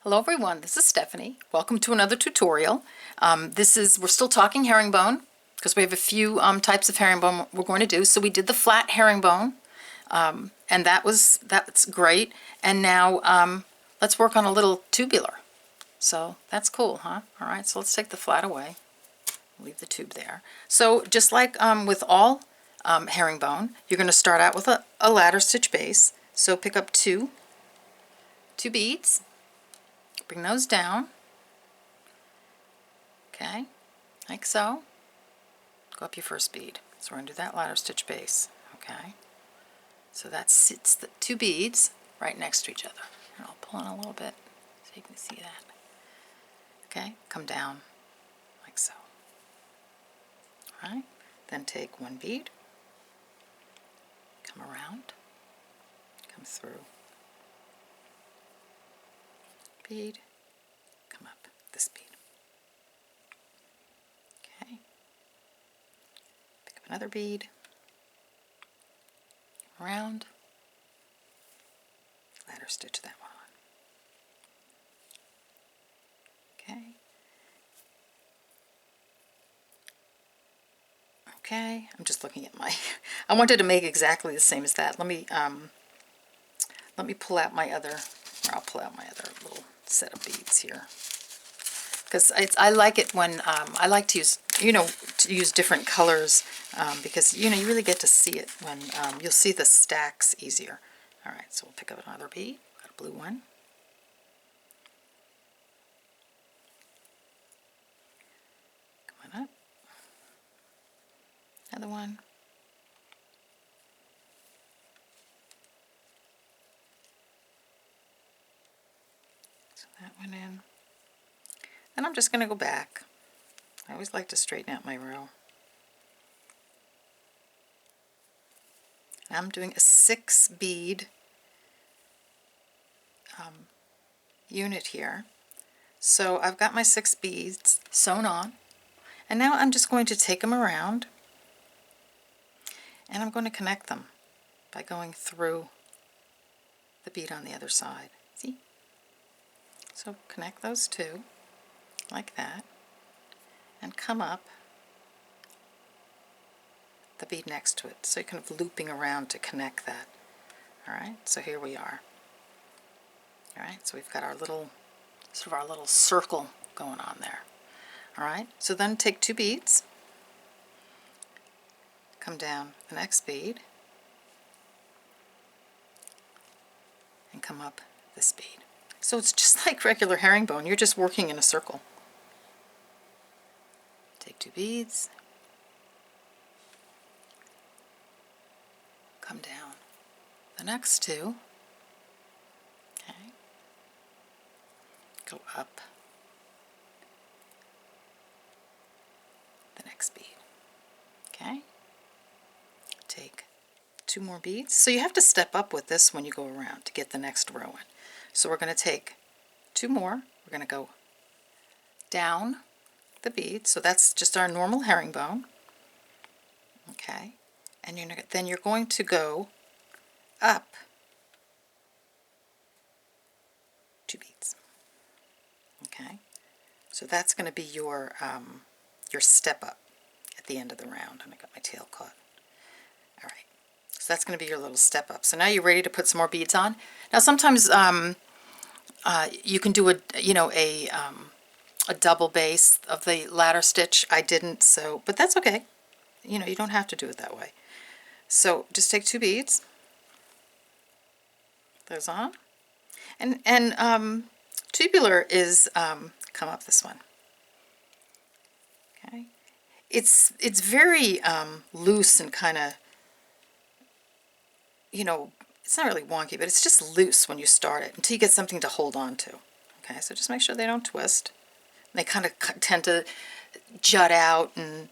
Hello everyone, this is Stephanie. Welcome to another tutorial. We're still talking herringbone because we have a few types of herringbone we're going to do. So we did the flat herringbone and that's great. And now let's work on a little tubular. So that's cool, huh? All right, so let's take the flat away. Leave the tube there. So just like with all herringbone, you're going to start out with a ladder stitch base. So pick up two beads. Bring those down, okay, like so. Go up your first bead. So we're going to do that ladder stitch base, okay. So that sits the two beads right next to each other. And I'll pull in a little bit so you can see that. Okay, come down like so. All right, then take one bead, come around, come through, bead, come up this bead. Okay, pick up another bead, around, ladder stitch that one on. Okay. Okay, I'm just looking at my, I wanted to make exactly the same as that. Let me pull out my other, or I'll pull out my other little set of beads here. Because I like it when, I like to use different colors because, you really get to see it when, you'll see the stacks easier. All right, so we'll pick up another bead, got a blue one. Come on up. Another one. So that went in. And I'm just going to go back. I always like to straighten out my row. I'm doing a 6 bead unit here. So I've got my 6 beads sewn on, and now I'm just going to take them around and I'm going to connect them by going through the bead on the other side. See? So connect those two like that and come up the bead next to it. So you're kind of looping around to connect that. Alright, so here we are. Alright, so we've got our little, sort of our little circle going on there. Alright, so then take 2 beads, come down the next bead, and come up this bead. So it's just like regular herringbone, you're just working in a circle. Take 2 beads, come down the next 2, okay, go up the next bead, okay, take 2 more beads. So you have to step up with this when you go around to get the next row in. So we're going to take 2 more, we're going to go down the bead, so that's just our normal herringbone, okay, and then you're going to go up 2 beads, okay, so that's going to be your step up at the end of the round, and I got my tail caught. All right, so that's going to be your little step up. So now you're ready to put some more beads on. Now sometimes you can do a double base of the ladder stitch. I didn't, so, but that's okay. You don't have to do it that way. So just take 2 beads, those on, and tubular is come up this one. Okay, it's very loose and kind of, it's not really wonky, but it's just loose when you start it until you get something to hold on to. Okay, so just make sure they don't twist. They kind of tend to jut out, and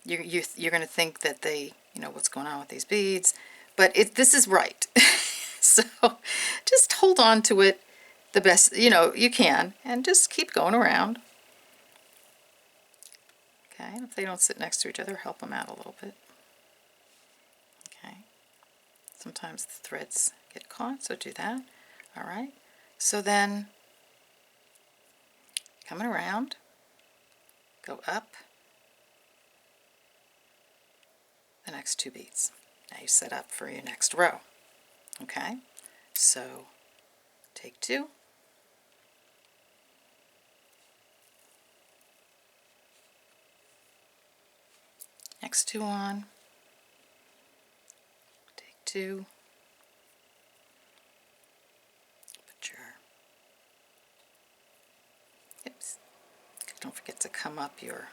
you're going to think that they, what's going on with these beads, but this is right. So just hold on to it the best you can, and just keep going around. Okay, and if they don't sit next to each other, help them out a little bit. Okay, sometimes the threads get caught, so do that. All right, So then, coming around, go up the next 2 beads. Now you set up for your next row. Okay, so take 2, next 2 on, take 2, put your, oops, don't forget to come up your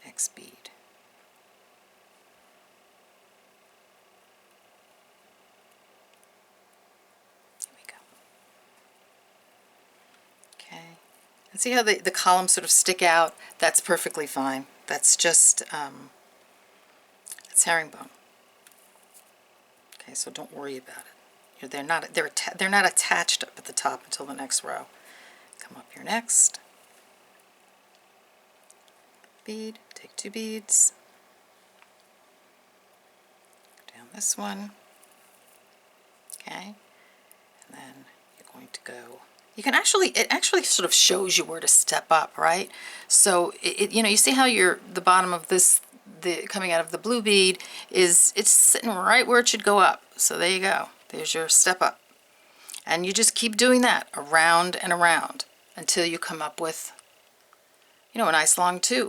next bead. Here we go. Okay, and see how the columns sort of stick out? That's perfectly fine. That's just, it's herringbone. Okay, so don't worry about it. They're not attached up at the top until the next row. Come up your next bead, take 2 beads, down this one, okay, and then you're going to go. You can actually, it actually sort of shows you where to step up, right? So you know, you see how the bottom of this, coming out of the blue bead it's sitting right where it should go up. So there you go. There's your step up. And you just keep doing that around and around until you come up with, you know, a nice long tube.